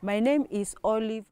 My name is Olive.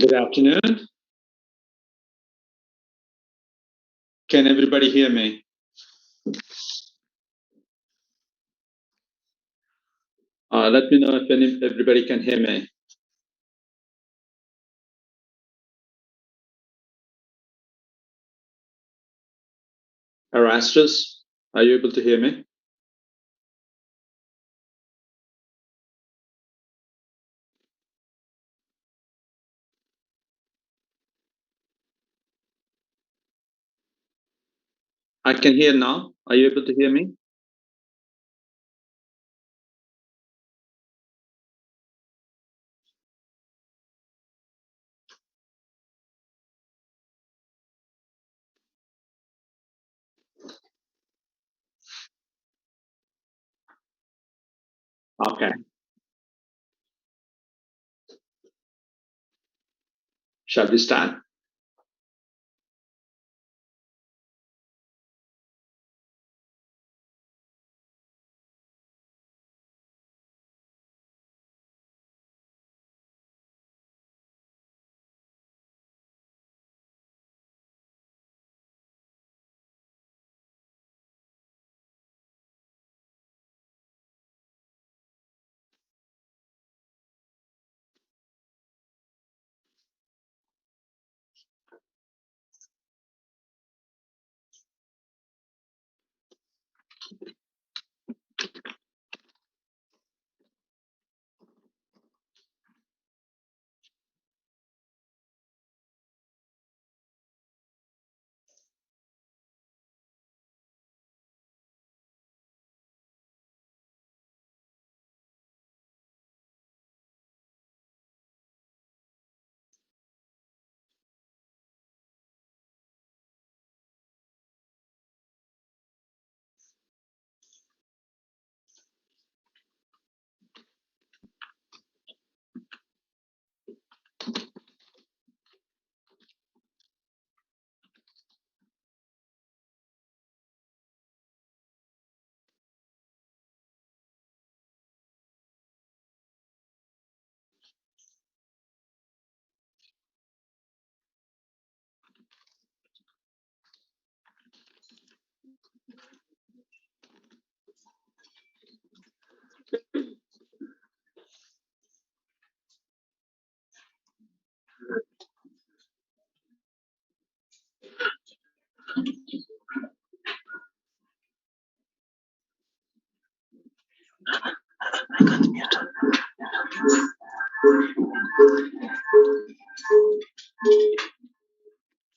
Good afternoon. Can everybody hear me? Let me know if everybody can hear me. Erastus, are you able to hear me? I can hear now. Are you able to hear me? Okay. Shall we start?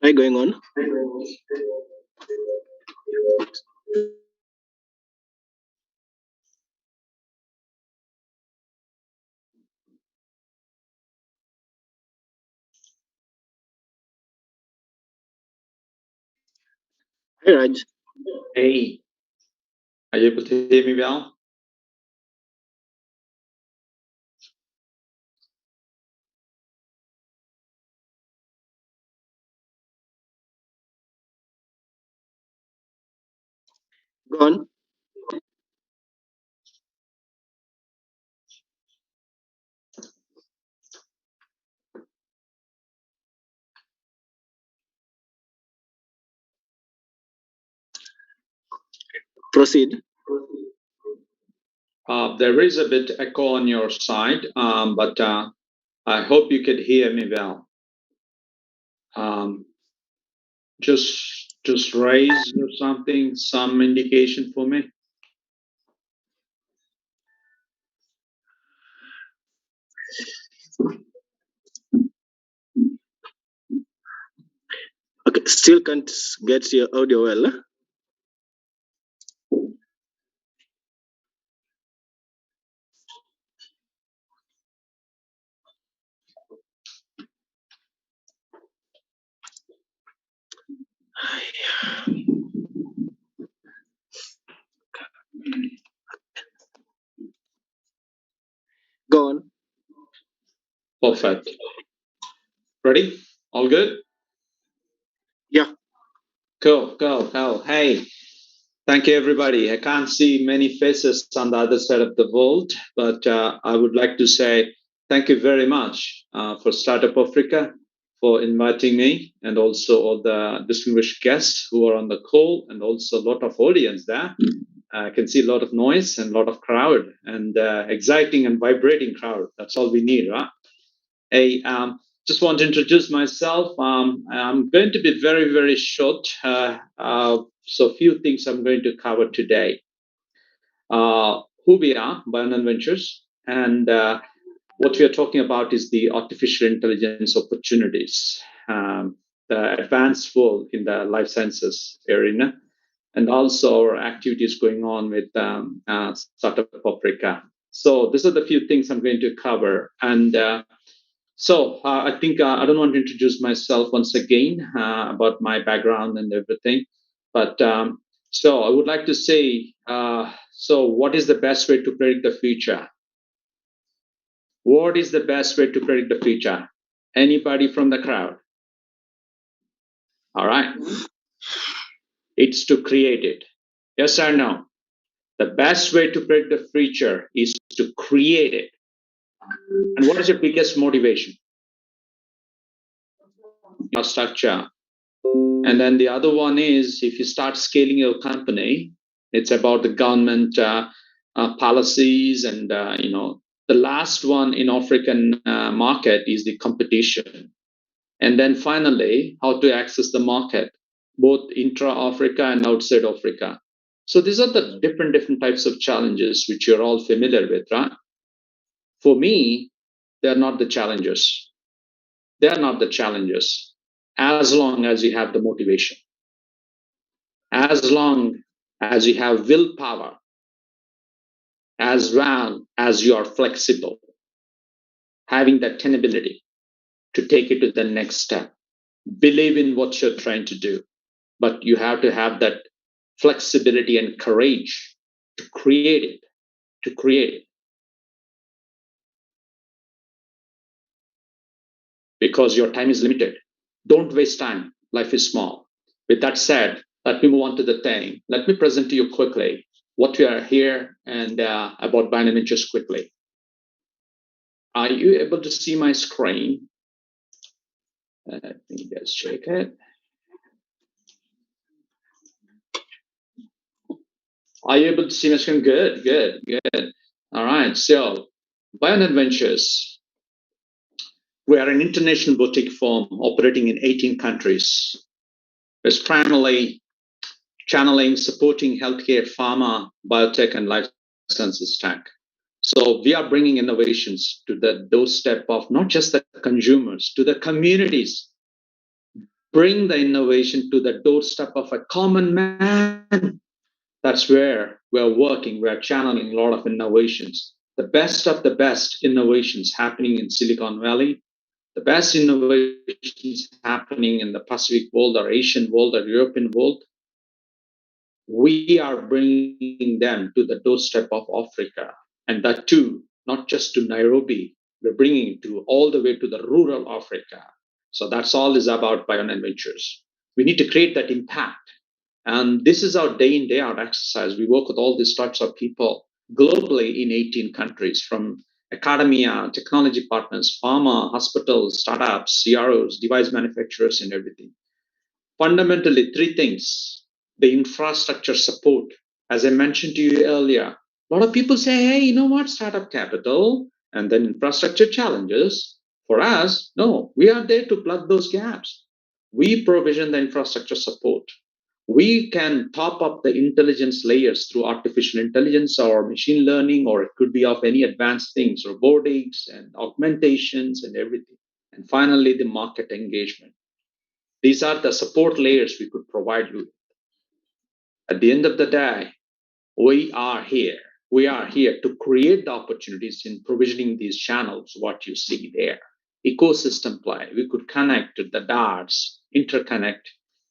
Are you going on? Hey, Raj. Hey. Are you able to hear me well? Go on. Proceed. There is a bit echo on your side, but I hope you could hear me well. Just raise or something, some indication for me. Okay, still can't get your audio well. Go on. Perfect. Ready? All good? Yeah. Cool. Hey, thank you, everybody. I can't see many faces on the other side of the world, but I would like to say Thank you very much for Startup Africa for inviting me, and also all the distinguished guests who are on the call, and also a lot of audience there. I can see a lot of noise and a lot of crowd, and exciting and vibrating crowd. That's all we need, right? Hey, just want to introduce myself. I'm going to be very, very short. So, few things I'm going to cover today. Who we are, Bion Adventures, and what we are talking about is the artificial intelligence opportunities, the advanced world in the life sciences arena, and also our activities going on with Startup Africa. So these are the few things I'm going to cover. And I think I don't want to introduce myself once again about my background and everything. But so I would like to say, so what is the best way to predict the future? What is the best way to predict the future? Anybody from the crowd? All right. It's to create it. Yes or no? The best way to predict the future is to create it. And what is your biggest motivation? Your structure. And then the other one is if you start scaling your company, it's about the government policies, and the last one in African market is the competition. And then finally, how to access the market, both intra-Africa and outside Africa. So these are the different types of challenges which you're all familiar with, right? For me, they're not the challenges. They're not the challenges as long as you have the motivation, as long as you have willpower, as well as you are flexible, having that tenability to take it to the next step. Believe in what you're trying to do, but you have to have that flexibility and courage to create it, to create it. Because your time is limited. Don't waste time. Life is small. With that said, let me move on to the thing. Let me present to you quickly what we are here and about Bionic Ventures quickly. Are you able to see my screen? Let me just check it. Are you able to see my screen? Good, good, good. All right. So, Bionic Ventures, we are an international boutique firm operating in 18 countries. It's primarily channeling, supporting healthcare, pharma, biotech, and life sciences tech. So we are bringing innovations to the doorstep of not just the consumers, to the communities. Bring the innovation to the doorstep of a common man. That's where we're working. We're channeling a lot of innovations. The best of the best innovations happening in Silicon Valley, the best innovations happening in the Pacific world or Asian world or European world. We are bringing them to the doorstep of Africa, and that too, not just to Nairobi. We're bringing it to all the way to the rural Africa. So that's all is about Bionic Ventures. We need to create that impact. And this is our day in, day out exercise. We work with all these types of people globally in 18 countries, from academia, technology partners, pharma, hospitals, startups, CROs, device manufacturers, and everything. Fundamentally, three things: the infrastructure support. As I mentioned to you earlier, a lot of people say, hey, you know what, startup capital, and then infrastructure challenges. For us, no, we are there to plug those gaps. We provision the infrastructure support. We can top up the intelligence layers through artificial intelligence or machine learning, or it could be of any advanced things, robotics and augmentations and everything. And finally, the market engagement. These are the support layers we could provide you. At the end of the day, we are here. We are here to create the opportunities in provisioning these channels, what you see there. Ecosystem play. We could connect the dots, interconnect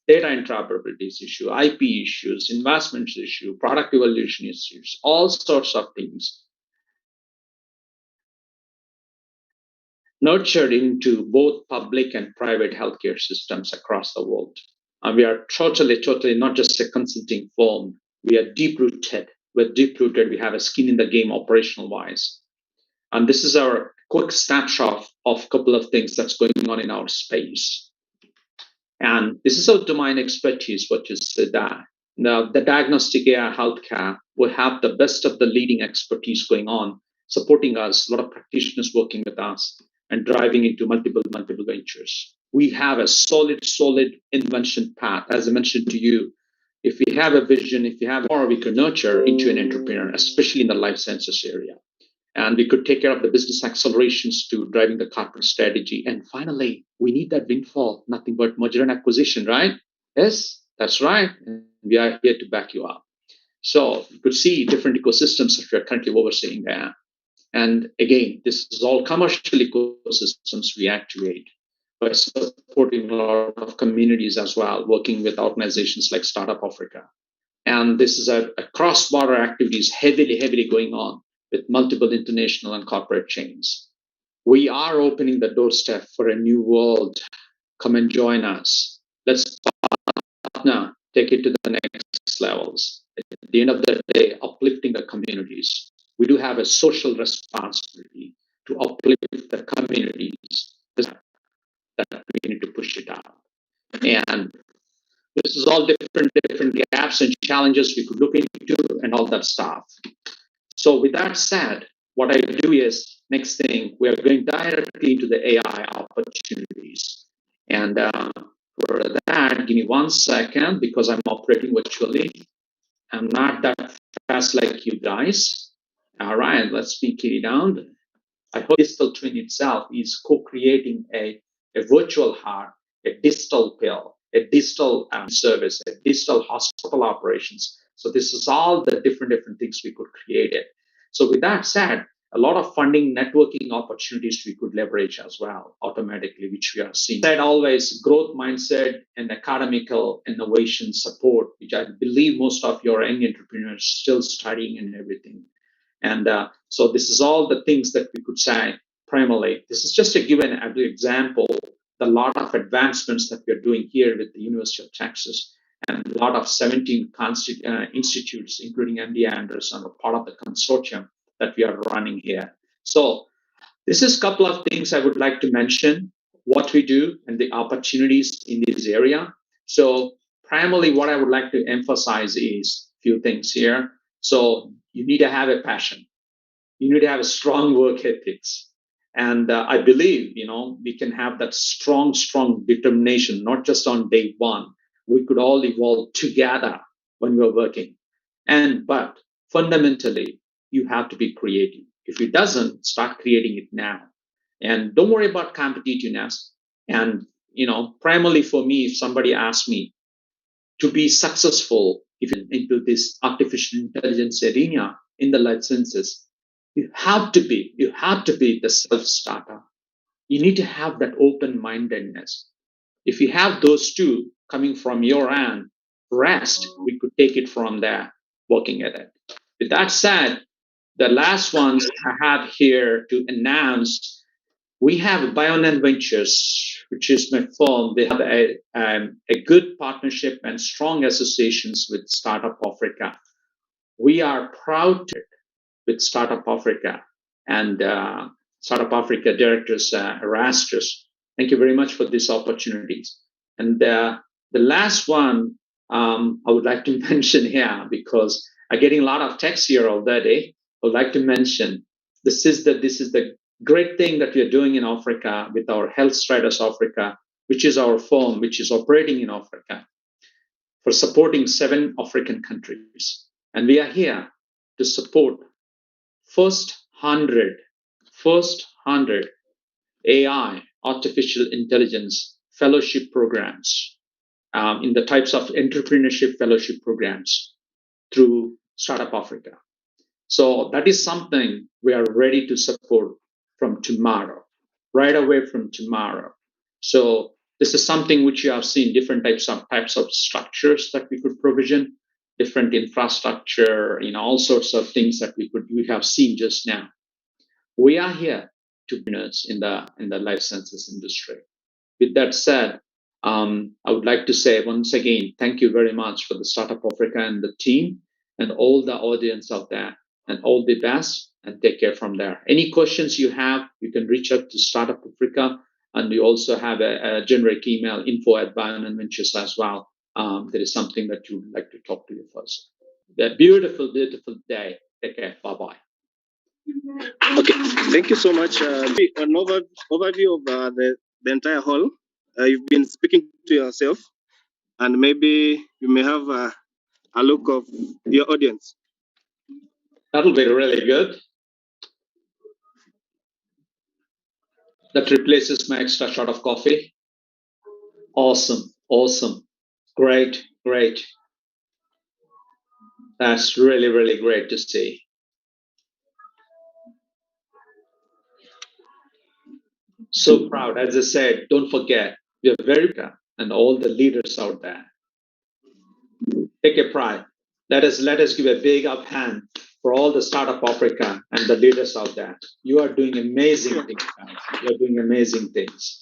data interoperability issue, IP issues, investments issue, product evolution issues, all sorts of things nurtured into both public and private healthcare systems across the world. And we are totally not just a consulting firm. We are deep rooted. We're deep rooted. We have a skin in the game operational wise. And this is our quick snapshot of a couple of things that's going on in our space. And this is our domain expertise, what you said that. Now, the diagnostic AI healthcare will have the best of the leading expertise going on, supporting us, a lot of practitioners working with us, and driving into multiple ventures. We have a solid invention path. As I mentioned to you, if we have a vision, if we have more, we can nurture into an entrepreneur, especially in the life sciences area. And we could take care of the business accelerations to driving the corporate strategy. And finally, we need that windfall, nothing but merger and acquisition, right? Yes, that's right. And we are here to back you up. So you could see different ecosystems that we are currently overseeing there. And again, this is all commercial ecosystems we activate by supporting a lot of communities as well, working with organizations like Startup Africa. And this is a cross-border activities heavily going on with multiple international and corporate chains. We are opening the doorstep for a new world. Come and join us. Let's partner, take it to the next levels. At the end of the day, uplifting the communities. We do have a social responsibility to uplift the communities that we need to push it out. And this is all different gaps and challenges we could look into and all that stuff. So with that said, what I do is next thing we are going directly into the AI opportunities. And for that, give me 1 second because I'm operating virtually. I'm not that fast like you guys. All right, let's speed it down. I hope digital twin itself is co-creating a virtual heart, a digital pill, a digital service, a digital hospital operations. So this is all the different things we could create it. So with that said, a lot of funding networking opportunities we could leverage as well automatically, which we are seeing. That always growth mindset and academical innovation support, which I believe most of your young entrepreneurs still studying and everything. And so this is all the things that we could say primarily. This is just a given example, the lot of advancements that we are doing here with the University of Texas and a lot of 17 institutes, including MD Anderson, are part of the consortium that we are running here. So this is a couple of things I would like to mention, what we do and the opportunities in this area. So primarily what I would like to emphasize is a few things here. So you need to have a passion. You need to have a strong work ethics. And I believe, we can have that strong determination, not just on day one. We could all evolve together when we're working. But fundamentally, you have to be creative. If it doesn't, start creating it now. And don't worry about competitiveness. And, primarily for me, if somebody asks me to be successful if into this artificial intelligence arena in the life sciences, you have to be the self-starter. You need to have that open-mindedness. If you have those two coming from your end, rest, we could take it from there, working at it. With that said, the last ones I have here to announce, we have Bion Adventures, which is my firm. They have a good partnership and strong associations with Startup Africa. We are proud to with Startup Africa and Startup Africa directors Erastus. Thank you very much for these opportunities. And the last one I would like to mention here, because I'm getting a lot of text here already. I would like to mention this is the great thing that we are doing in Africa with our Health Stratus Africa, which is our firm, which is operating in Africa for supporting 7 African countries. And we are here to support first 100 AI, artificial intelligence fellowship programs in the types of entrepreneurship fellowship programs through Startup Africa. So that is something we are ready to support from tomorrow, right away from tomorrow. So this is something which you have seen different types of structures that we could provision, different infrastructure, all sorts of things that we have seen just now. We are here to winners in the life sciences industry. With that said, I would like to say once again, thank you very much for the Startup Africa and the team and all the audience out there, and all the best. and take care from there. Any questions you have, you can reach out to Startup Africa, and we also have a generic email, info@Bionic Ventures as well. There is something that you would like to talk to you first. A beautiful, beautiful day. Take care. Bye-bye. Okay. Thank you so much. An overview of the entire hall. You've been speaking to yourself, and maybe you may have a look of your audience. That'll be really good. That replaces my extra shot of coffee. Awesome. Awesome. Great. Great. That's really, really great to see. So proud. As I said, don't forget, we are very proud, and all the leaders out there. Take a pride. Let us give a big up hand for all the Startup Africa and the leaders out there. You are doing amazing things, guys. You are doing amazing things.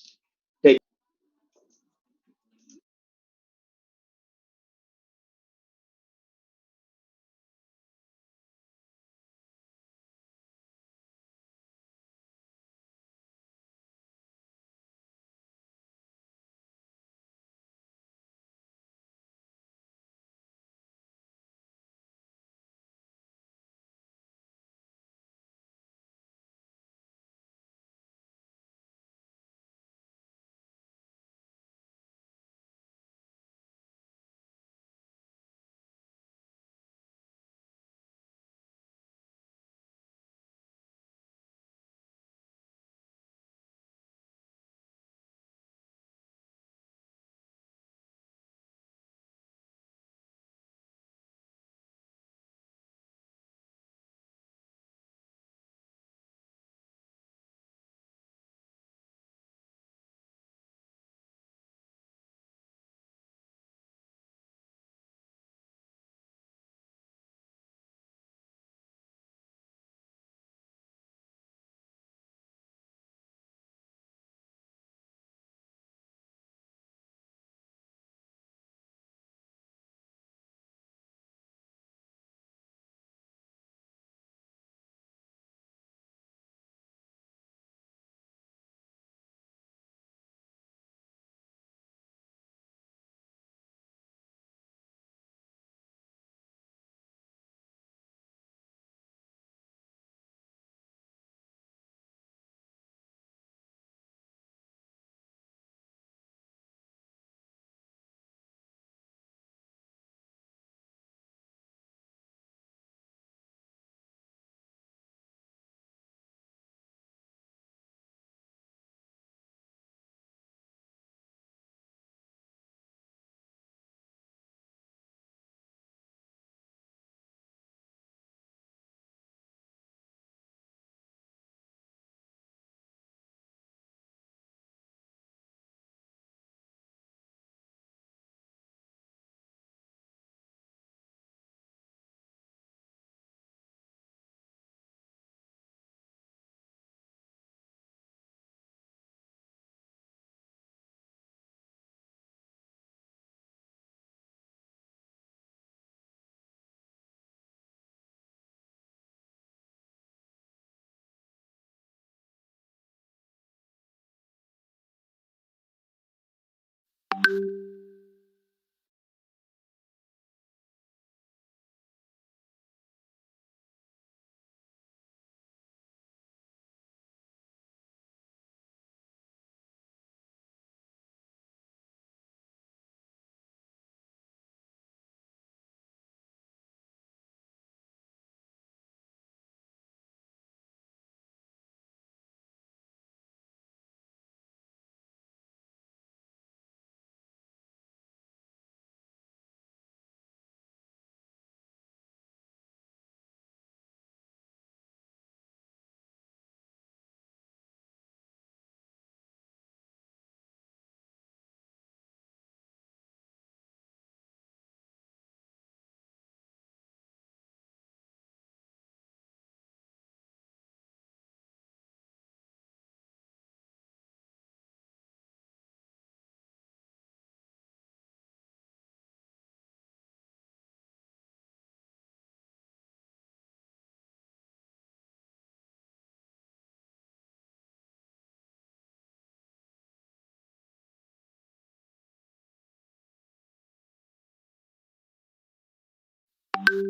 From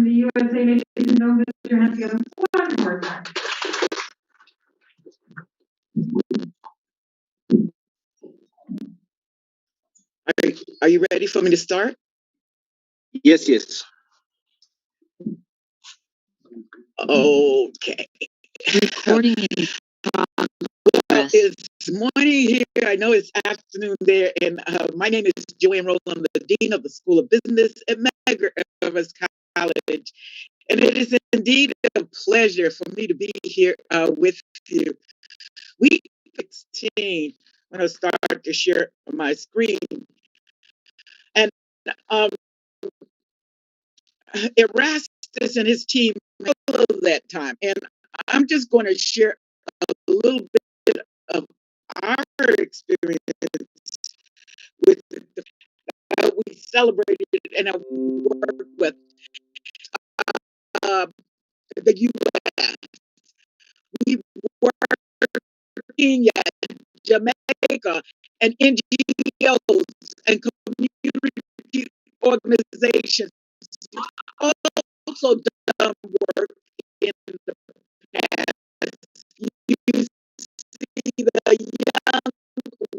the USA, make sure you know that your hands together one more time. Are you ready for me to start? Yes, yes. Okay. Recording in Well, progress. it's morning here. I know it's afternoon there. And my name is Joanne Rowland. I'm the Dean of the School of Business at Medgar College. And it is indeed a pleasure for me to be here with you. Week 16, I'm going to start to share my screen. And Erastus and his team love that time. And I'm just going to share a little bit of our experience with celebrated and I work with uh, the U.S. We work in Kenya, Jamaica, and NGOs and community organizations. Also done work in the past. You see the young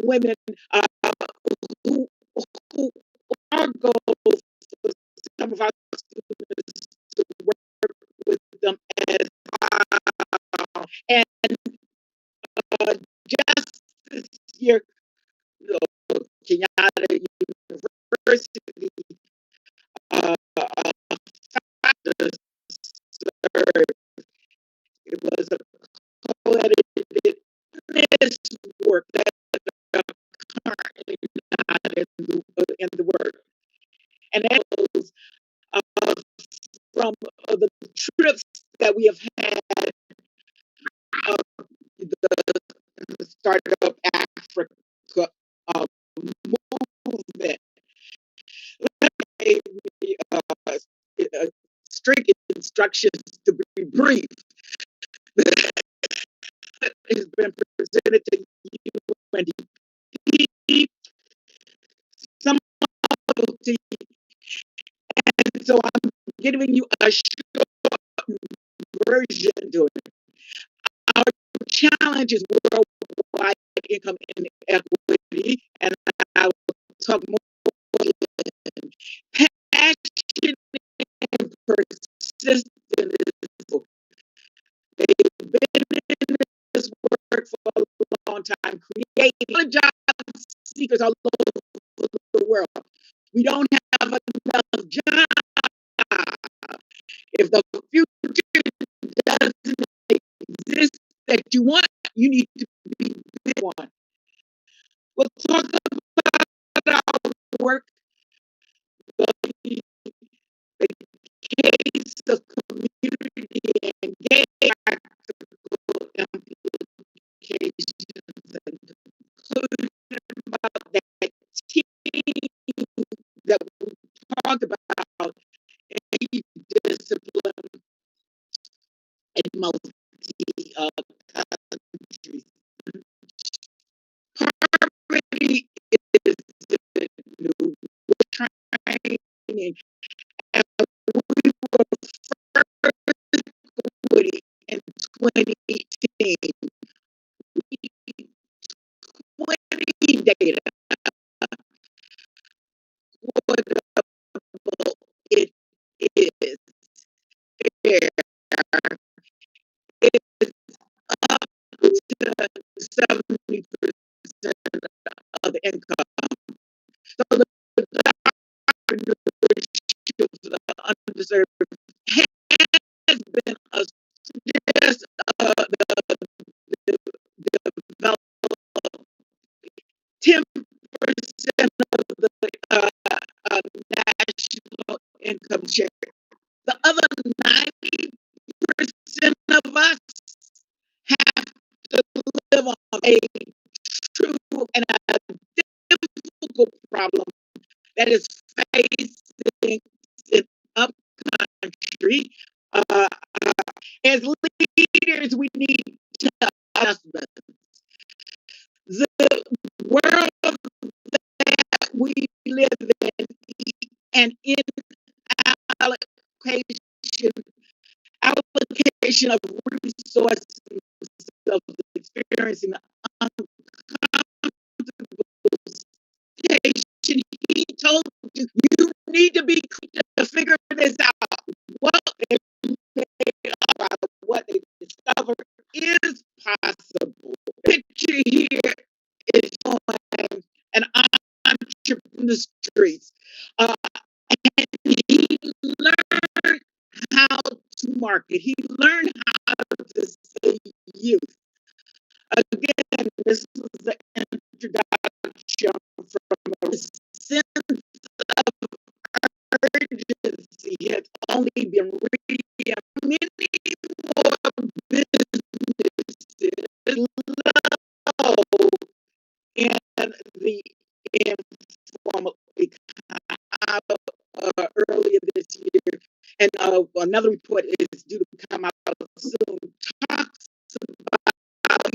women who who our goal for some of our students to work with them as well. And just this year, Kenyatta University it was a co-edited work that currently not in the work. And that was uh, from the trips that we have had of the Startup Africa movement. Gave me strict instructions to be brief. Has been presented to UNDP, some novelty, and so I'm giving you a short version to it. Our challenge is worldwide income inequity, and I will talk more. Passion and persistence. They've been in this work for a long time, creating job seekers all over the world. We don't have enough jobs. If the future doesn't exist that you want, you need to be the one. We'll talk about our work, the case of community engagement, implications, and conclusion about that team that we talked about in each discipline in multi countries. Poverty is the new training, and we were first in 2018. 20 data. It is fair. It is up to 70% of the income. So the underserved has been a just developed 10% of the national income share. The other 90% of us have to live on a true and a difficult problem that is facing in upcountry. As leaders, we need to adjustment. The world that we live in and in allocation of resources of experiencing uncomfortable. He told you, you need to be quick to figure this out. What they discover is possible. Picture here is showing an entrepreneur in the streets. And he learned how to market. He learned how to say youth. Again, this was the introduction from a sense of urgency has only been reading many more businesses low in the informal economy. and another report is due to come out soon, talks about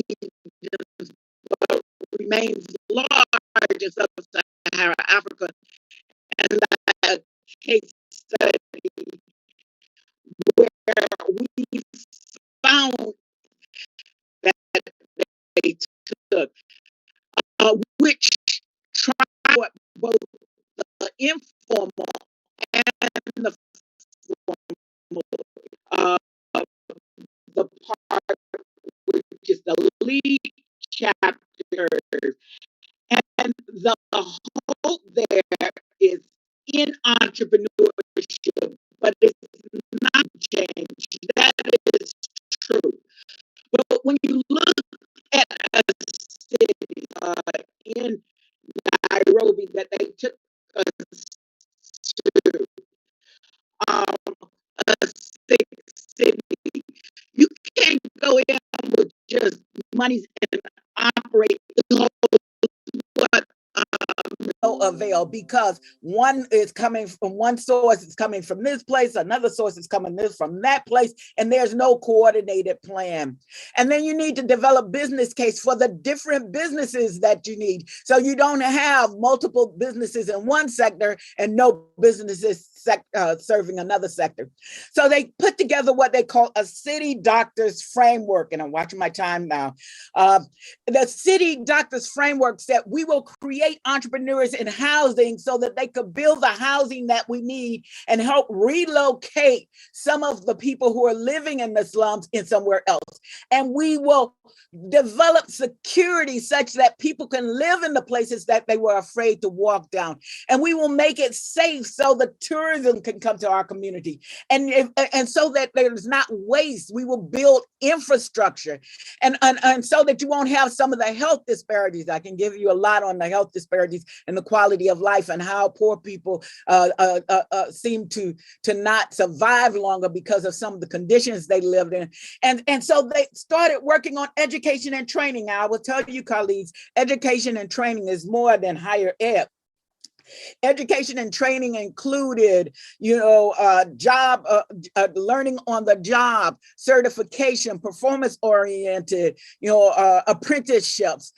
Egypt, but remains large in sub-Saharan Africa, and that case study where we found that they took, which tried both the informal and the formal, uh, the part which is the lead chapter, and the hope there is in entrepreneurship, but it's not change. That is true. But when you look at a city in Nairobi that they took us to, a sick city, you can't go in with just money and operate what no avail, because one is coming from one source, is coming from this place, another source is coming this from that place, and there's no coordinated plan. And then you need to develop business case for the different businesses that you need, so you don't have multiple businesses in one sector and no businesses serving another sector. So they put together what they call a city doctors framework, and I'm watching my time now. The city doctors framework said we will create entrepreneurs in housing so that they could build the housing that we need and help relocate some of the people who are living in the slums in somewhere else. And we will develop security such that people can live in the places that they were afraid to walk down. And we will make it safe so the tourism can come to our community. And so that there's not waste, we will build infrastructure. And so that you won't have some of the health disparities. I can give you a lot on the health disparities and the quality of life and how poor people seem to not survive longer because of some of the conditions they lived in. And so they started working on education and training. Now, I will tell you, colleagues, education and training is more than higher ed. Education and training included, job, learning on the job, certification, performance oriented, apprenticeships,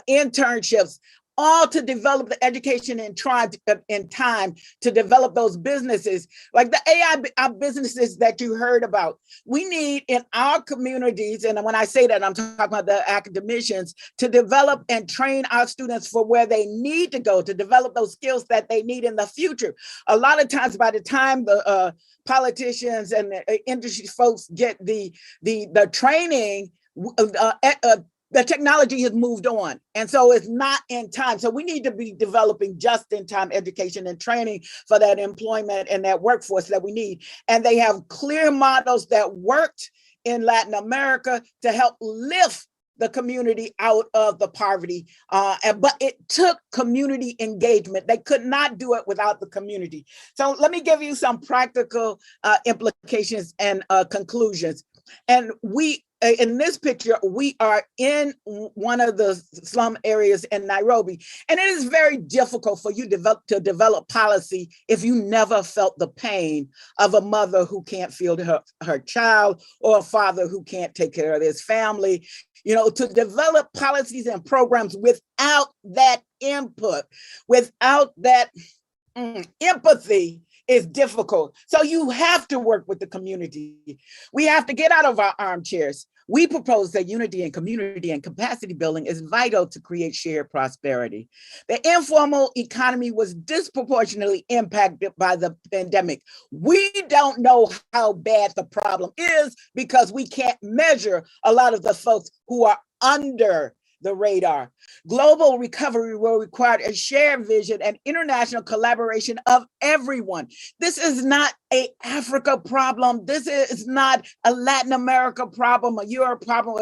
internships, all to develop the education and try in time to develop those businesses, like the AI businesses that you heard about. We need in our communities, and when I say that, I'm talking about the academicians, to develop and train our students for where they need to go to develop those skills that they need in the future. A lot of times, by the time the politicians and the industry folks get the training, the technology has moved on. And so it's not in time. So we need to be developing just in time education and training for that employment and that workforce that we need. And they have clear models that worked in Latin America to help lift the community out of the poverty. But it took community engagement. They could not do it without the community. So let me give you some practical implications and conclusions. And in this picture, we are in one of the slum areas in Nairobi. And it is very difficult for you to develop policy if you never felt the pain of a mother who can't feed her child, or a father who can't take care of his family. To develop policies and programs without that input, without that empathy, is difficult. So you have to work with the community. We have to get out of our armchairs. We propose that unity and community and capacity building is vital to create shared prosperity. The informal economy was disproportionately impacted by the pandemic. We don't know how bad the problem is because we can't measure a lot of the folks who are under the radar. Global recovery will require a shared vision and international collaboration of everyone. This is not an Africa problem. This is not a Latin America problem, a Europe problem,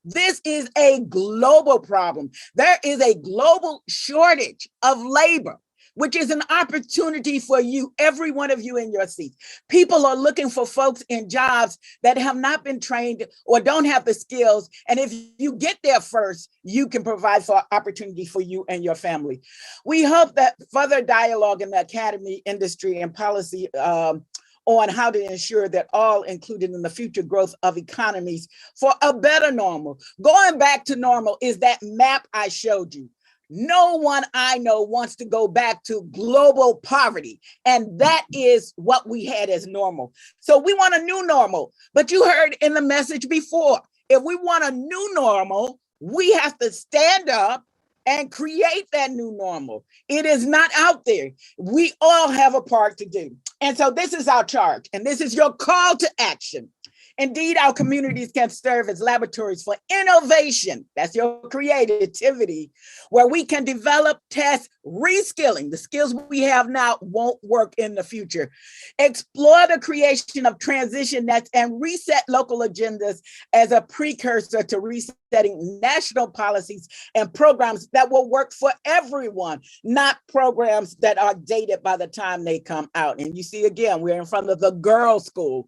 This is a global problem. There is a global shortage of labor, which is an opportunity for you, every one of you in your seats. People are looking for folks in jobs that have not been trained or don't have the skills. And if you get there first, you can provide for opportunity for you and your family. We hope that further dialogue in the academy, industry, and policy on how to ensure that all included in the future growth of economies for a better normal. Going back to normal is that map I showed you. No one I know wants to go back to global poverty. And that is what we had as normal. So we want a new normal. But you heard in the message before, if we want a new normal, we have to stand up and create that new normal. It is not out there. We all have a part to do. And so this is our charge. And this is your call to action. Indeed, our communities can serve as laboratories for innovation. That's your creativity, where we can develop, test, reskilling. The skills we have now won't work in the future. Explore the creation of transition nets and reset local agendas as a precursor to resetting national policies and programs that will work for everyone, not programs that are dated by the time they come out. And you see, again, we're in front of the girls' school.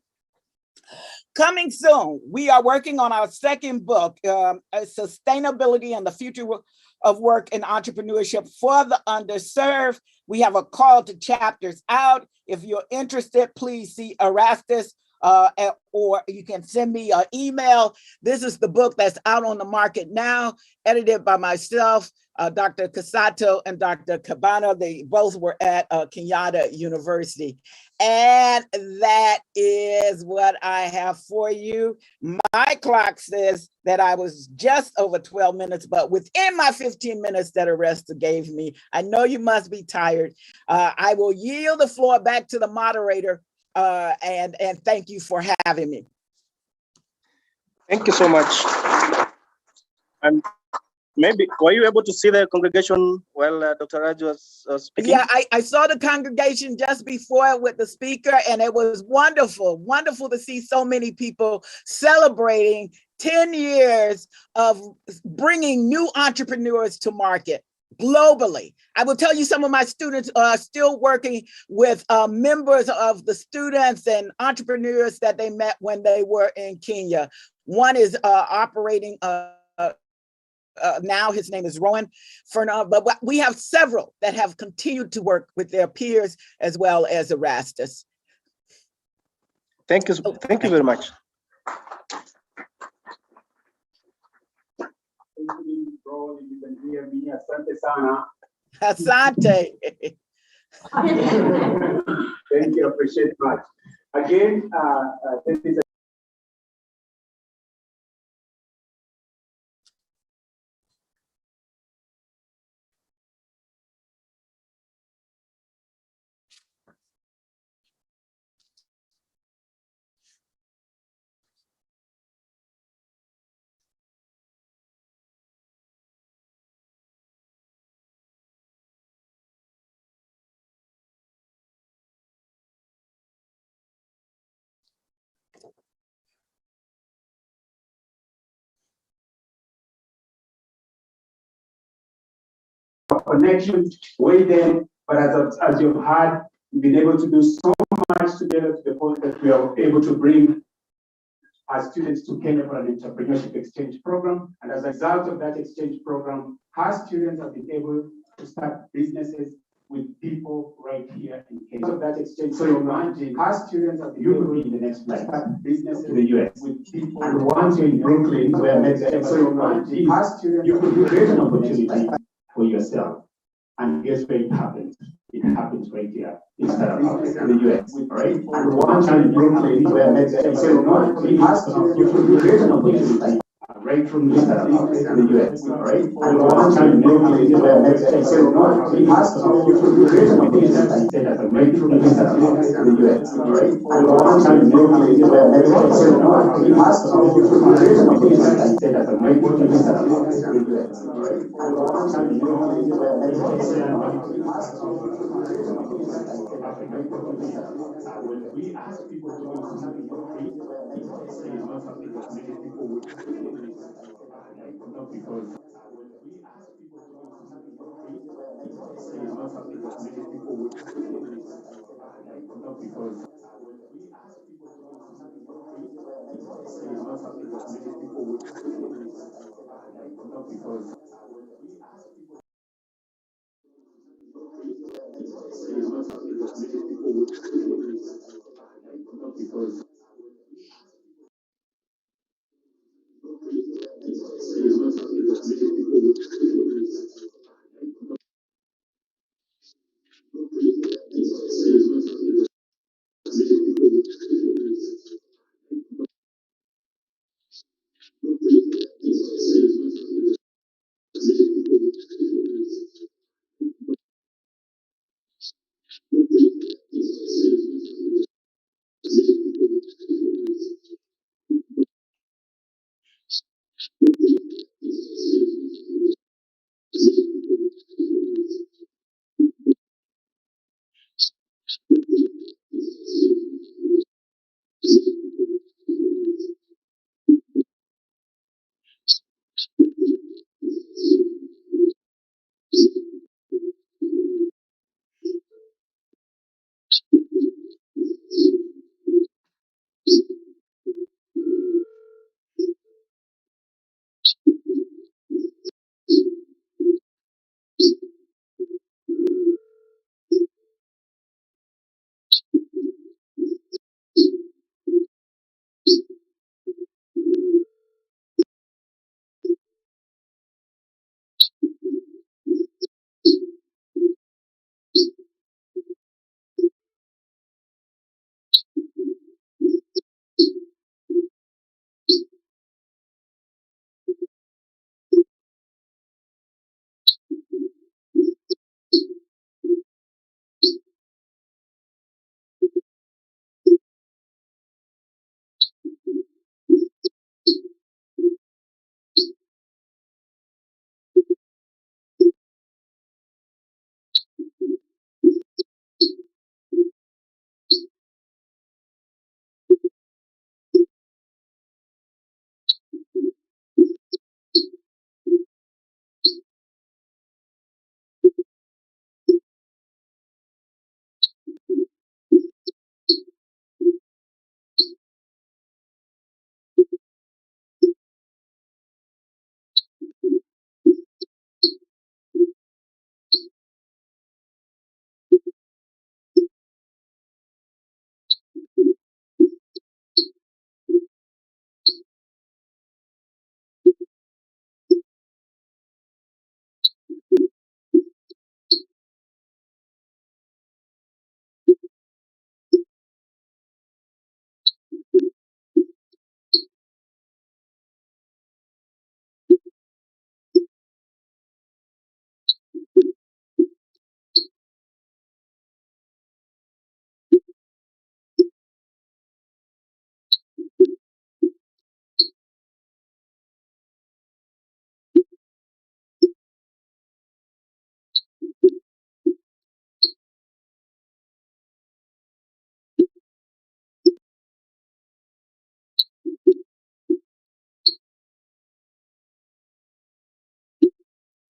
Coming soon, we are working on our second book, Sustainability and the Future of Work and Entrepreneurship for the Underserved. We have a call to chapters out. If you're interested, please see Erastus, or you can send me an email. This is the book that's out on the market now, edited by myself, Dr. Casato and Dr. Cabana. They both were at Kenyatta University. And that is what I have for you. My clock says that I was just over 12 minutes, but within my 15 minutes that Arresta gave me, I know you must be tired. I will yield the floor back to the moderator, and thank you for having me. Thank you so much. And maybe, were you able to see the congregation while Dr. Raj was speaking? Yeah, I saw the congregation just before with the speaker, and it was wonderful, wonderful to see so many people celebrating 10 years of bringing new entrepreneurs to market globally. I will tell you, some of my students are still working with members of the students and entrepreneurs that they met when they were in Kenya. One is operating now, his name is Rowan Fernand, but we have several that have continued to work with their peers as well as Erastus. Thank you very much. Asante. Thank you, appreciate much. Again, thank you. Connection with them, but as you've had, we've been able to do so much together to the point that we are able to bring our students to Kenya for an entrepreneurship exchange program. And as a result of that exchange program, our students have been able to start businesses with people right here in Kenya. Of that exchange, so imagine our students have been able to be in the next place, start businesses in the US with people. And once you're in Brooklyn, where next so imagine our students, you could create an opportunity for yourself. And guess where it happens? It happens right here in the US, right? And once you're in Brooklyn, where next so you could create an opportunity right from the US, right? And once you're in Brooklyn, where next so you could create an opportunity right from the US, right? And once you're in Brooklyn, where next so you could create an opportunity right from the US, right? And once you're in Brooklyn, where next when we ask people to do something for free, it's not something that many people would do. Not because when we ask people to do something for free, it's not something that many people would do. Not because when we ask people to do something for free, it's not something that many people would do. Not because when we ask people Recording.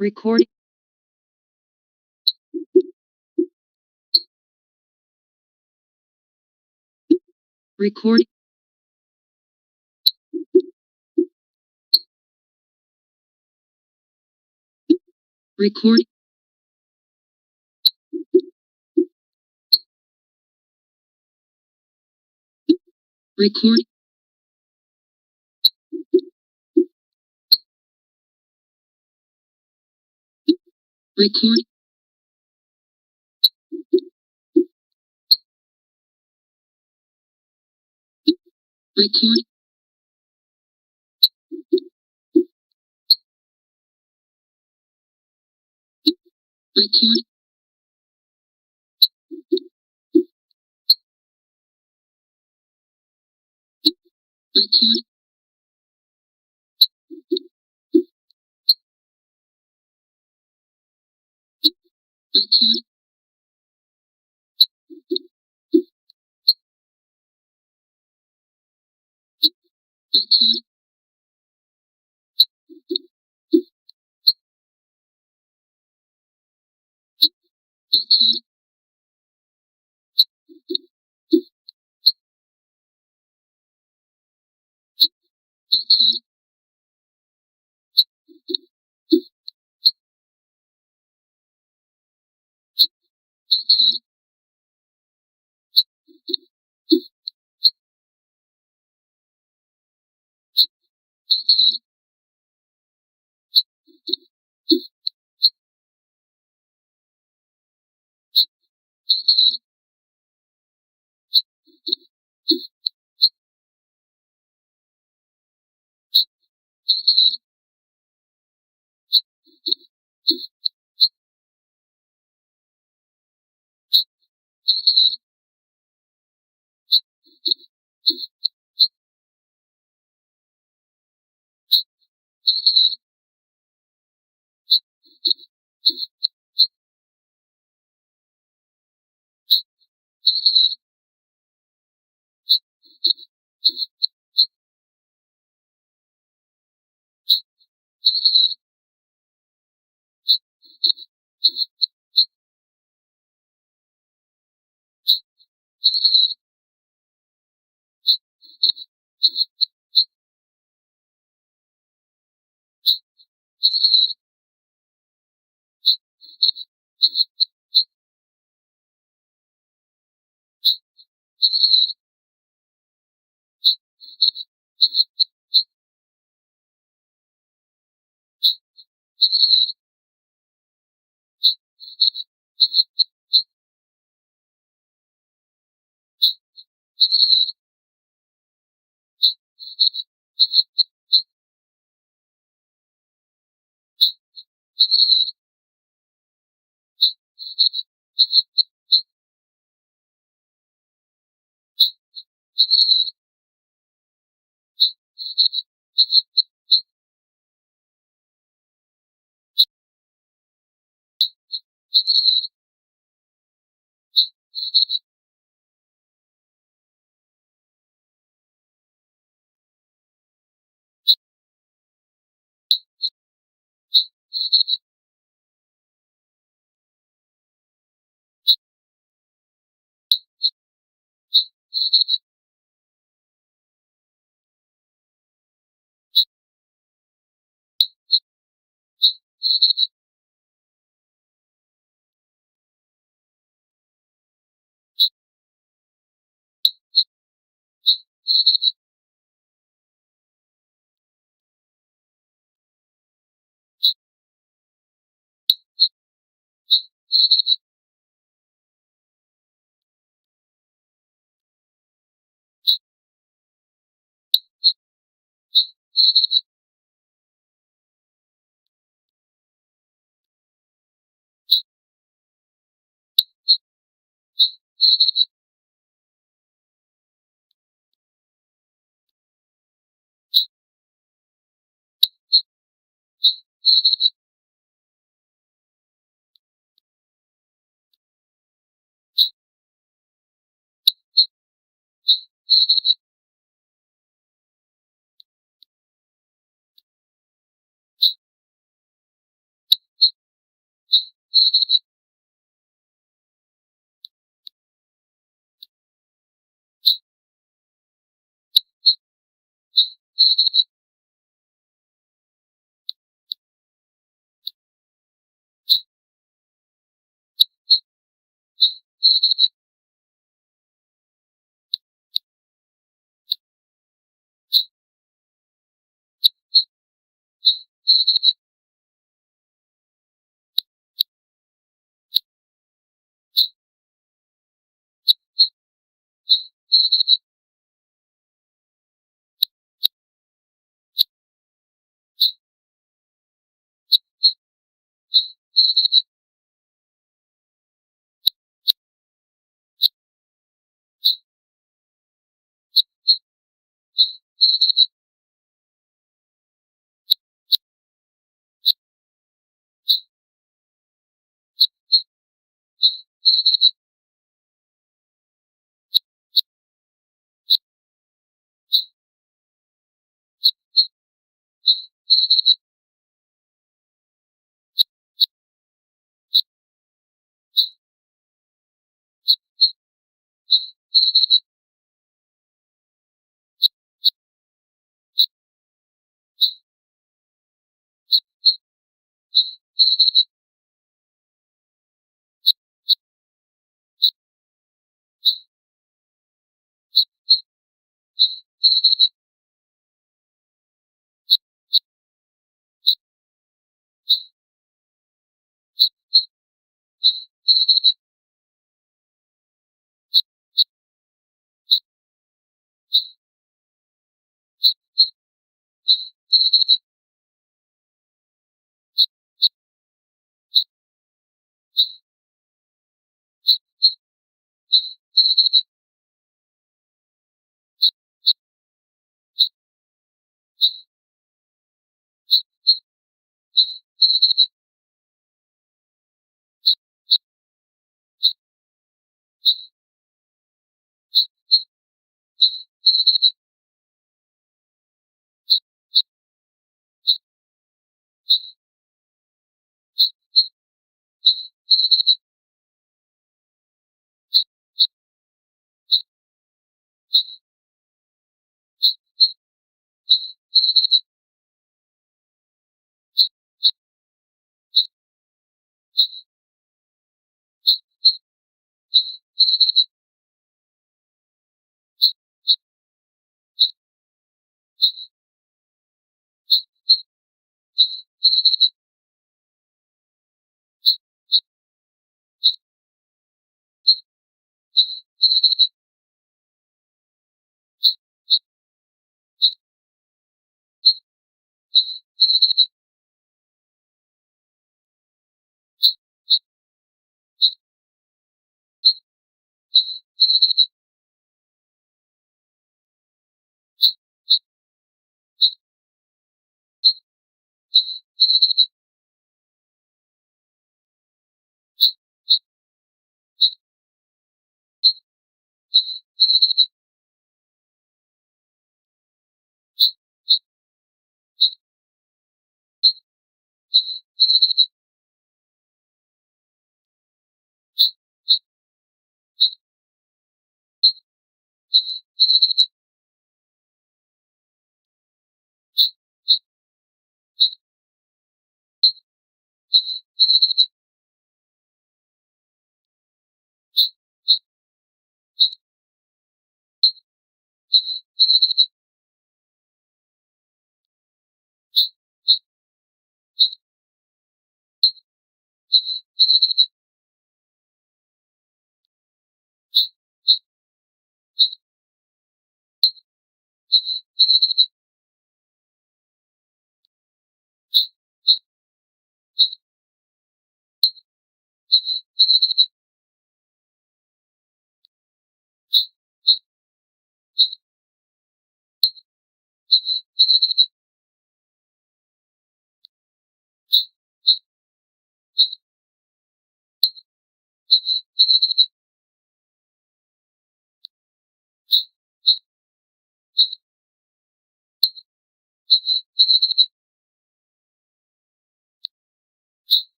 Recording. Recording. Recording. Recording. Recording. Recording. Recording. Recording. Recording. Recording.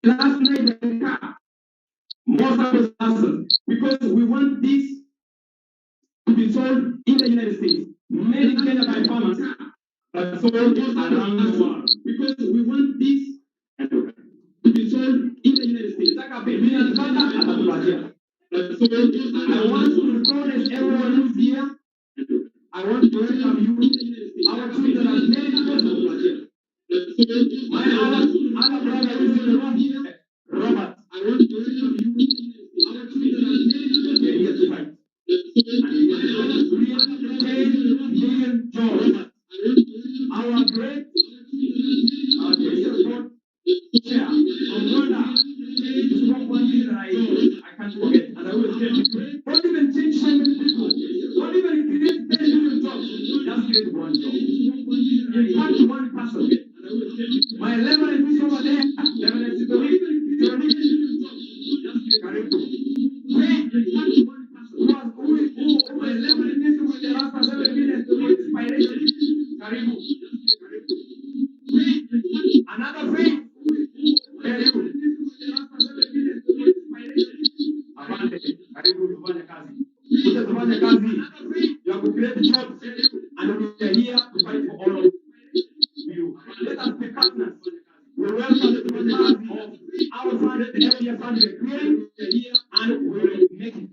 last night the car, most of us, because we want this to be sold in the United States, made in Kenya by farmers, but sold around the world. Because we want this to be sold in the United States. But sold, I want to encourage everyone who's here. I want to welcome you. Our children are many people. My other brother is in the room here. Robert, I want to welcome you. Our children are many people. They're here to fight. And we are going to create 10 million jobs. Our great Bishop Chair from Rwanda spoke one thing that I can't forget, and I will tell you. Don't even change so many people. Don't even create 10 million jobs. Just create one job. Impact one person. My level is over there. Level is over there. Another faith. Avante, karibu tufanye kazi. Kuja tufanye kazi ya create jobs, and we are here to fight for all of you. Let us be partners. We welcome the partners of our family, the area family, here, and we will make it.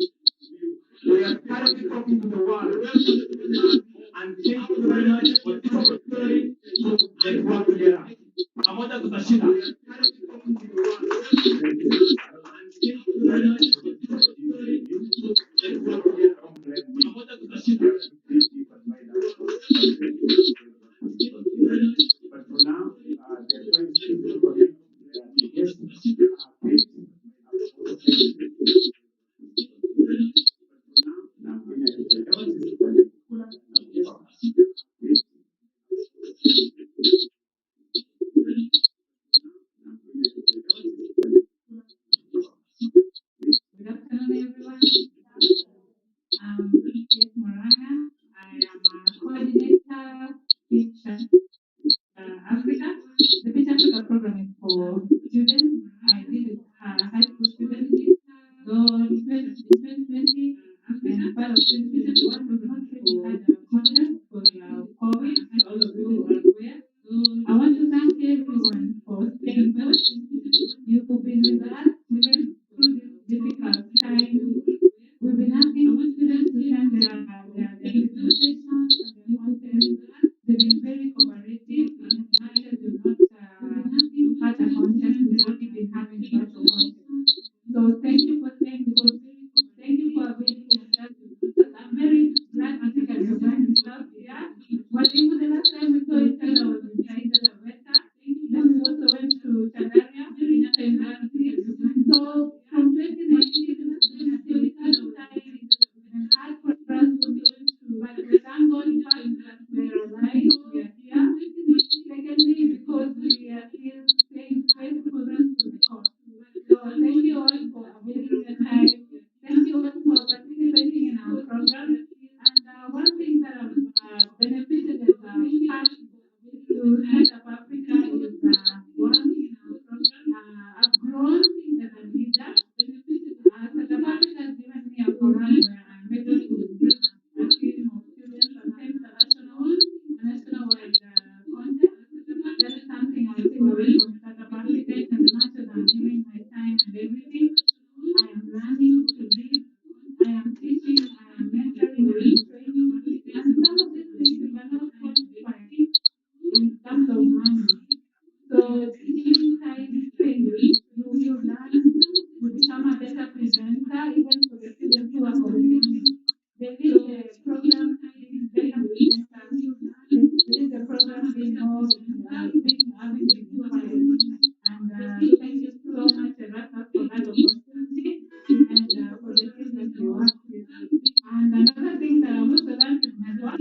We are currently talking to the world, and thank you very much for this opportunity to work together. Pamoja tutashinda. We are currently talking to the world, and thank you very much for this opportunity to work together. Pamoja tutashinda. But for now, they're going to forget yes, Good afternoon, everyone. Yes, Morana. I am a coordinator Teach Africa. The Teach Africa program is for students. I deal with high school students. So in 2020, and part of 2021, we had a conference for COVID. All of you are aware. I want to thank everyone for staying put. You've been with us even through this difficult time. We've been asking students to send their presentations and their content. They've been very cooperative and managed to not had a contest. We've only been having virtual content. So thank you for staying because thank you for availing yourself. I'm very glad to think you're going to stop here. What you the last time we saw each other was inside the Westa. Then we also went to Tanzania. So from 2019, it's still time and hard for us to be able to, but we thank God first that we're alive, we are here. Secondly, because we are still staying faithful to the cause. So thank you all for availing your time. Thank you all for participating in our program. And one thing that I've benefited as a part to Stand Up Africa is one, I've grown as a leader. Stand Up Africa has given me a forum where I'm able to lead a team of students and national-wide content. That is something I take away from Stand Up Africa. As much as I'm giving my time and everything, I am learning to lead. I am teaching, I am mentoring, I am training, and some of these things are not quantified in terms of money. So inside this training, you learn, you become a better presenter, even for the students who are committed. There is a program being better presenters. There is a program being more being having the and thank you so much, Rata, for that opportunity and for the things that you work with. And another thing that I also learned is network.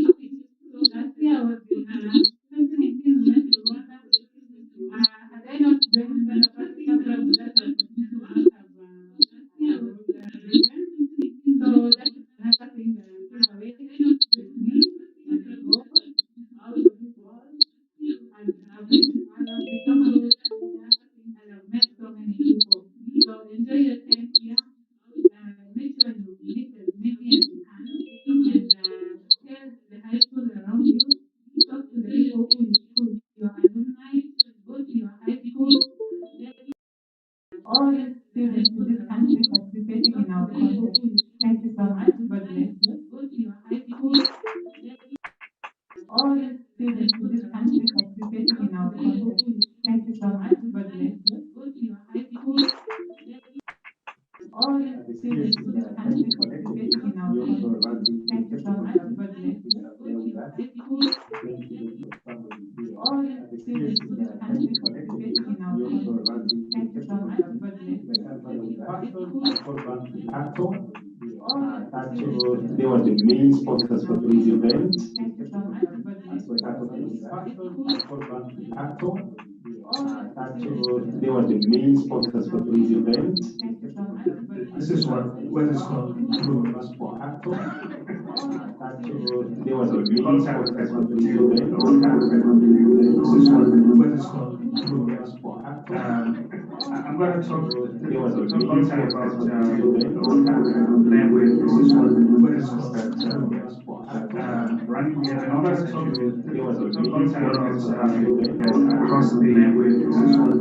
Last year I was in 2019 we went to Rwanda. I country participating in our contest. Thank you so much. God bless you. Go to your high school. All students in this country participating in our contest. Thank you so much. God bless you. Go to your high school. All students in this country participating in our contest. Thank you so much. God bless you. They were the main sponsors for this event. Thank you so much. God bless you. They were the main sponsors for this event. Thank you so much. God bless you. This is what is called improvements for actor. They were the main sponsors for this event. This is what is called improvements for actor. I'm going to talk about language. This is what is called improvements for actor. Running the numbers that across the language.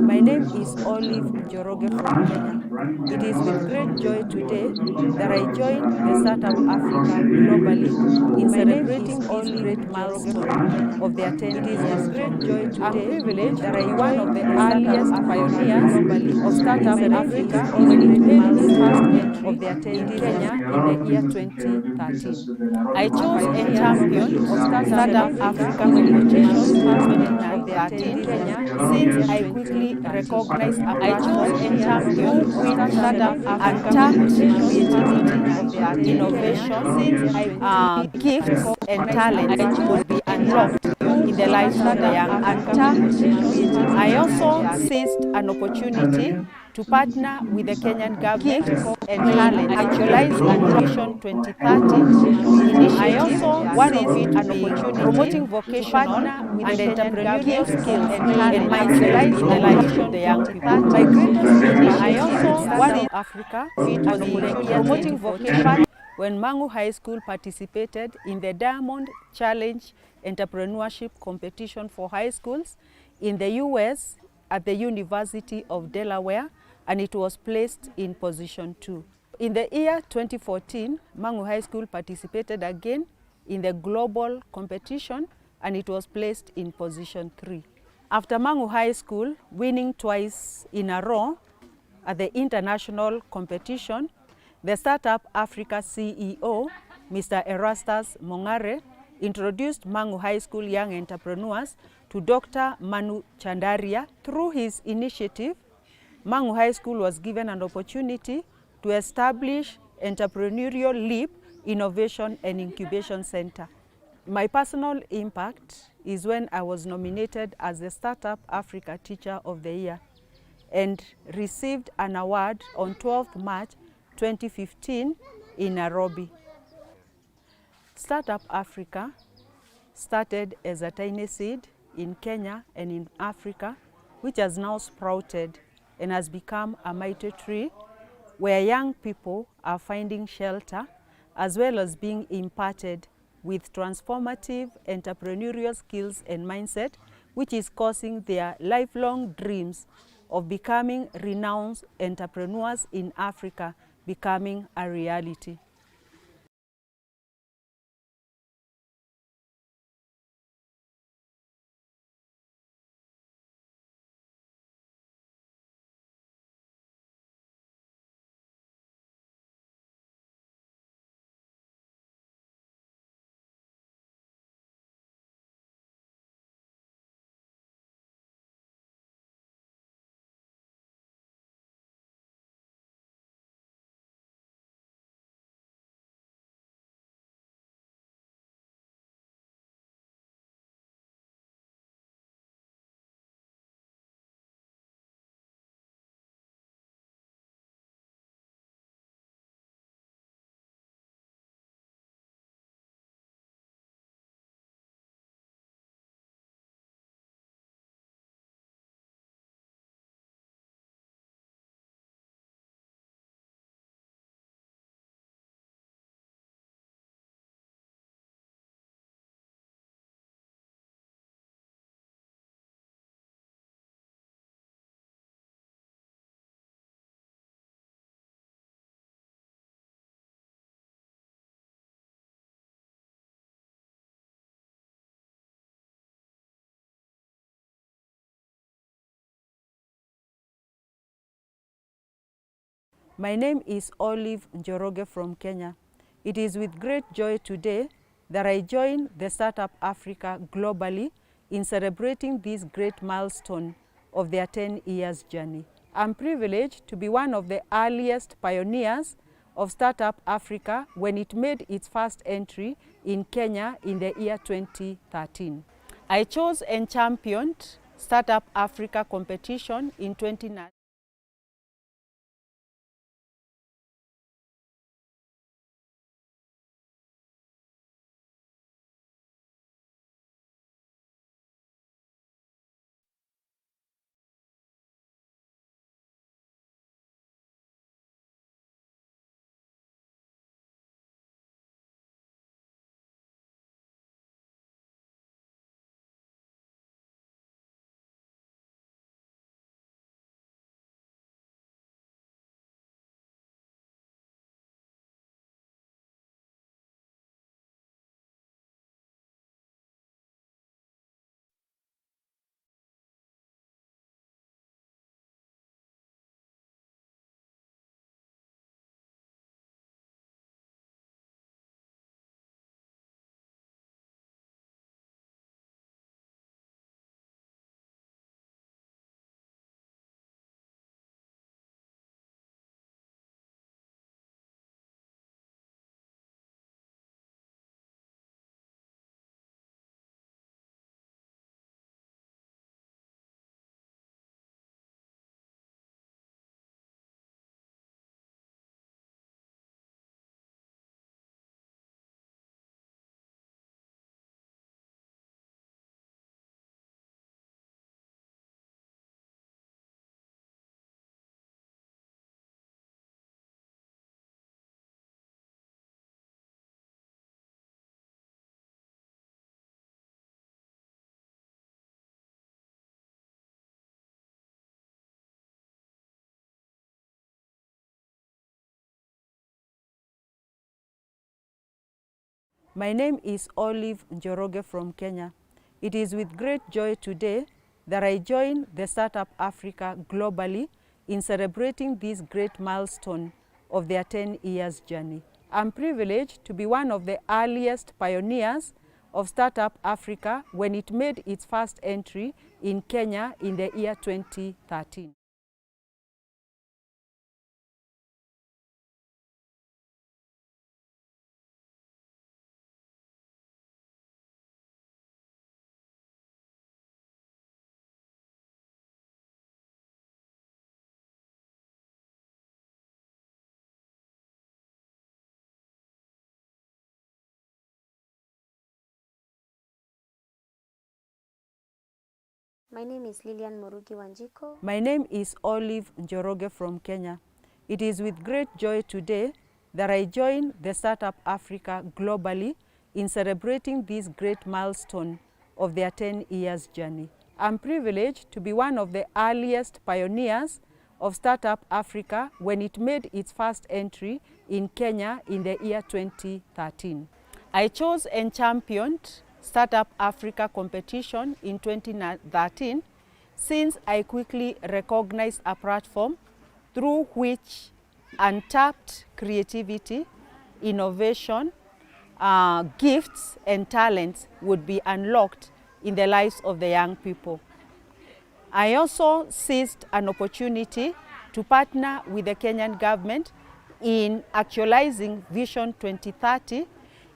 My name is Olive Njoroge from Kenya. It is with great joy today that I join the Startup Africa globally in celebrating this great milestone of the attendee. It is with great joy today that I one of the earliest pioneers of Startup Africa when it made its first entry in Kenya in the year 2013. I chose and championed Startup Africa competition in 2013 since I quickly recognized a platform who with untapped creativity, innovation, gifts and talent could be unlocked in the lives of the young people. I also seized an opportunity to partner with the Kenyan government and talent actualize a Vision 2030 initiative. One of it being promoting vocational and entrepreneurial skills and mindset in the lives of the young people. My greatest initiative in Startup Africa was in the year promoting vocational when Mangu High School participated in the Diamond Challenge Entrepreneurship Competition for high schools in the US at the University of Delaware, and it was placed in position 2. In the year 2014, Mangu High School participated again in the global competition, and it was placed in position 3. After Mangu High School winning twice in a row at the international competition, the Startup Africa CEO, Mr. Erastus Mongare, introduced Mangu High School young entrepreneurs to Dr. Manu Chandaria. Through his initiative, Mangu High School was given an opportunity to establish Entrepreneurial Leap Innovation and Incubation Center. My personal impact is when I was nominated as the Startup Africa Teacher of the Year and received an award on 12th March 2015 in Nairobi. Startup Africa started as a tiny seed in Kenya and in Africa, which has now sprouted and has become a mighty tree where young people are finding shelter as well as being imparted with transformative entrepreneurial skills and mindset, which is causing their lifelong dreams of becoming renowned entrepreneurs in Africa becoming a reality. My name is Olive Njoroge from Kenya. It is with great joy today that I join the Startup Africa globally in celebrating this great milestone of their 10 years journey. I'm privileged to be one of the earliest pioneers of Startup Africa when it made its first entry in Kenya in the year 2013. I chose and championed Startup Africa competition in 2019. My name is Olive Njoroge from Kenya. It is with great joy today that I join the Startup Africa globally in celebrating this great milestone of their 10 years journey. I'm privileged to be one of the earliest pioneers of Startup Africa when it made its first entry in Kenya in the year 2013. My name is Lilian Morugi Wanjiko. My name is Olive Njoroge from Kenya. It is with great joy today that I join the Startup Africa globally in celebrating this great milestone of their 10 years journey. I'm privileged to be one of the earliest pioneers of Startup Africa when it made its first entry in Kenya in the year 2013. I chose and championed Startup Africa competition in 2013 since I quickly recognized a platform through which untapped creativity, innovation, gifts and talents would be unlocked in the lives of the young people. I also seized an opportunity to partner with the Kenyan government in actualizing Vision 2030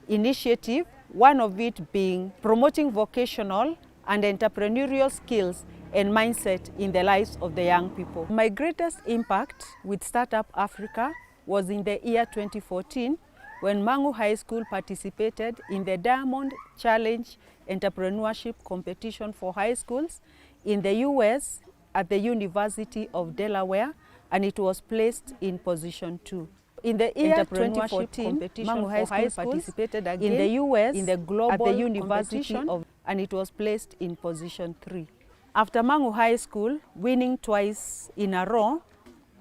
initiative, one of it being promoting vocational and entrepreneurial skills and mindset in the lives of the young people. My greatest impact with Startup Africa was in the year 2014 when Mangu High School participated in the Diamond Challenge Entrepreneurship Competition for high schools in the US at the University of Delaware, and it was placed in position 2. In the year 2014, Mangu High School participated again in the US in the global at the University of, and it was placed in position 3. After Mangu High School winning twice in a row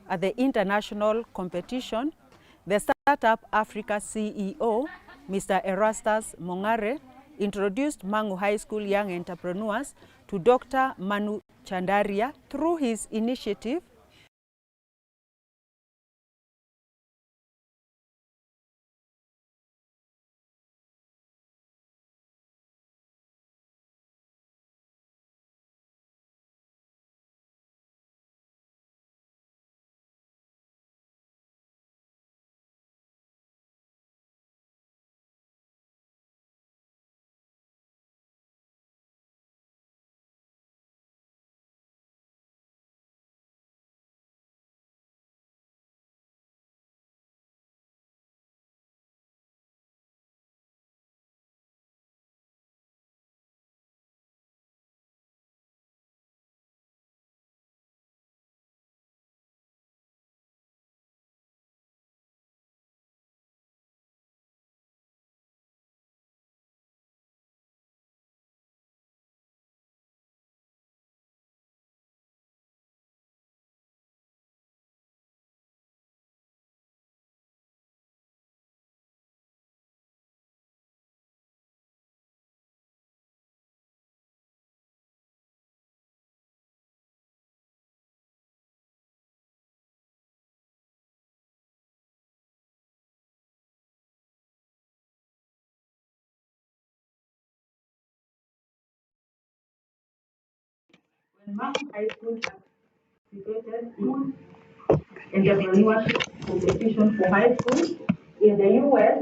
at the international competition, the Startup Africa CEO, Mr. Erastus Mongare, introduced Mangu High School young entrepreneurs to Dr. Manu Chandaria through his initiative when my high school participated in entrepreneurship competition for high school in the U.S.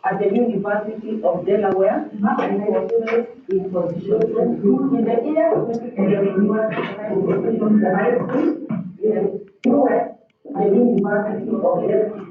at the University of Delaware, and was placed in position in the year entrepreneurship competition for high school in the U.S. at the University of Delaware.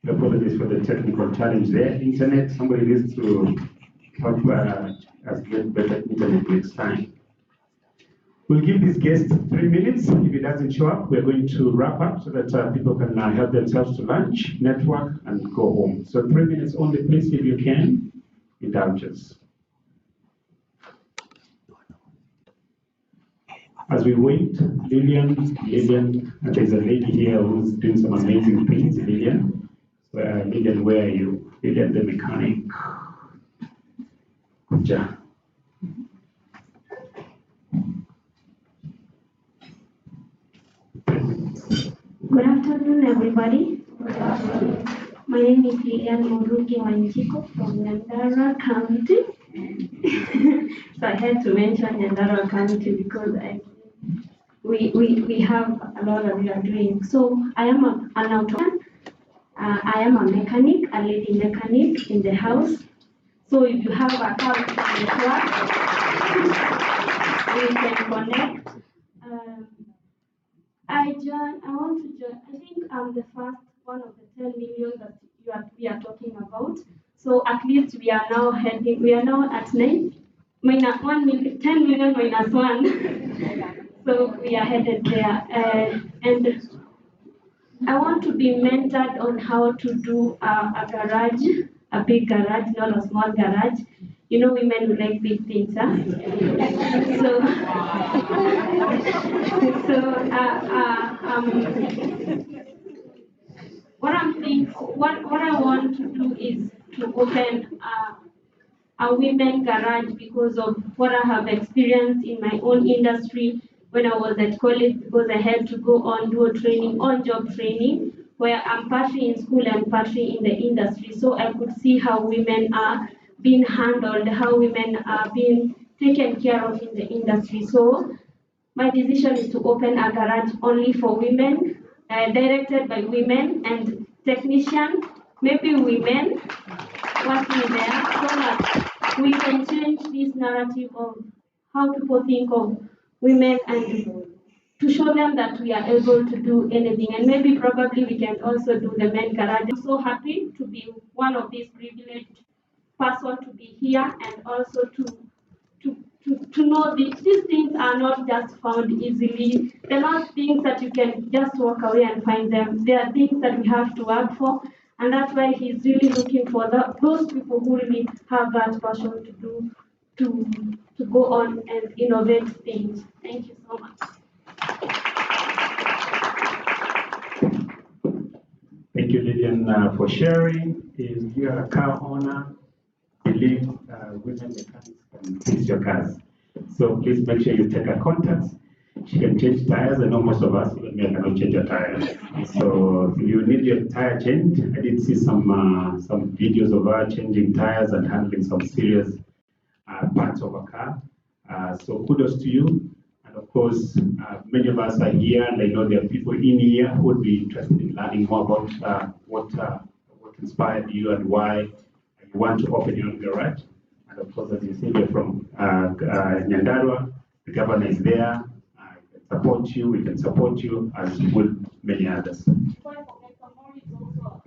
Apologies for the technical challenge there. Internet, somebody needs to help us get better internet next time. We'll give this guest 3 minutes. If he doesn't show up, we're going to wrap up so that people can help themselves to lunch, network, and go home. So 3 minutes only, please, if you can. Indulge us. As we wait, Lillian, there's a lady here who's doing some amazing things. Lillian, where are you? Lillian, the mechanic. Good job. Good afternoon, everybody. My name is Lilian Morugi Wanjiko from Nyandarua County. So I had to mention Nyandarua County because we have a lot that we are doing. So I am an auto. I am a mechanic, a lady mechanic in the house. So if you have a car network, we can connect. I think I'm the first one of the 10 million that we are talking about. So at least we are now at 10 million minus 1. So we are headed there. And I want to be mentored on how to do a garage, a big garage, not a small garage. You know, women who like big things, huh? What I want to do is to open a women garage because of what I have experienced in my own industry when I was at college, because I had to go on do a training, on-job training, where I'm partly in school and partly in the industry. So I could see how women are being handled, how women are being taken care of in the industry. So my decision is to open a garage only for women, directed by women and technicians, maybe women working there, so that we can change this narrative of how people think of women and to show them that we are able to do anything. And maybe probably we can also do the men garage. I'm so happy to be one of these privileged person to be here and also to know these things are not just found easily. They're not things that you can just walk away and find them. They are things that we have to work for, and that's why he's really looking for those people who really have that passion to go on and innovate things. Thank you so much. Thank you, Lillian, for sharing. If you are a car owner, believe women mechanics can fix your cars. So please make sure you take her contacts. She can change tires. I know most of us, even me, I cannot change a tire. So if you need your tire changed, I did see some videos of her changing tires and handling some serious parts of a car. So kudos to you. And of course, many of us are here, and I know there are people in here who would be interested in learning more about what inspired you and why you want to open your own garage. And of course, as you see, we're from Nyandarua. The governor is there. We can support you, as would many others.